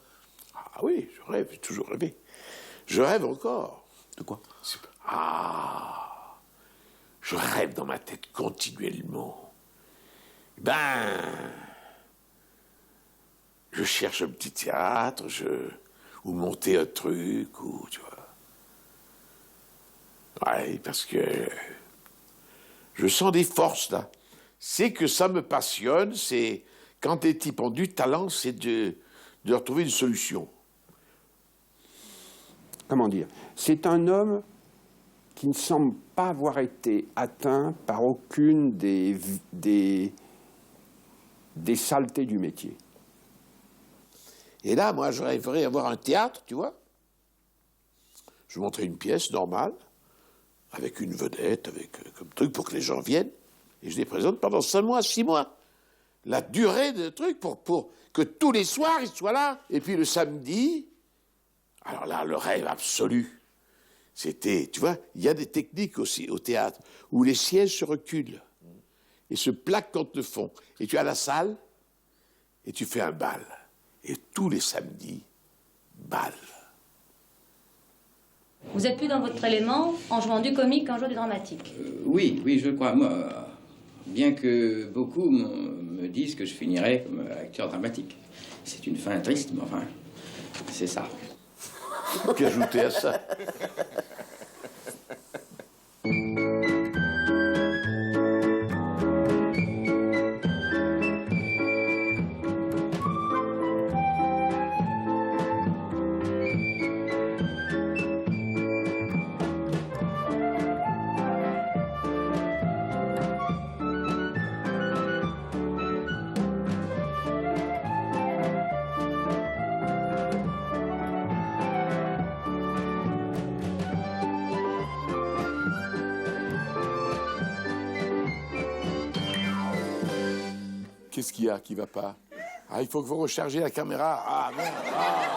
Ah oui, je rêve, j'ai toujours rêvé. Je rêve encore. De quoi? Ah, je rêve dans ma tête continuellement. Je cherche un petit théâtre, ou monter un truc, ou tu vois. Ouais, parce que je sens des forces là. C'est que ça me passionne, c'est quand des types ont du talent, c'est de leur trouver une solution. Comment dire? C'est un homme qui ne semble pas avoir été atteint par aucune des saletés du métier. Et là, moi, je rêverais avoir un théâtre, tu vois. Je montrais une pièce normale, avec une vedette, comme truc pour que les gens viennent, et je les présente pendant 5 mois, 6 mois. La durée de truc pour que tous les soirs, ils soient là. Et puis le samedi, alors là, le rêve absolu, c'était, tu vois, il y a des techniques aussi au théâtre, où les sièges se reculent et se plaquent contre le fond. Et tu as la salle, et tu fais un bal. Et tous les samedis, bal. Vous êtes plus dans votre élément en jouant du comique qu'en jouant du dramatique. Oui, je crois. Moi, bien que beaucoup me disent que je finirai comme acteur dramatique. C'est une fin triste, mais enfin, c'est ça. Qu'ajouter à ça? Qu'est-ce qu'il y a qui va pas? Ah, il faut que vous rechargez la caméra. Ah, merde. Ah.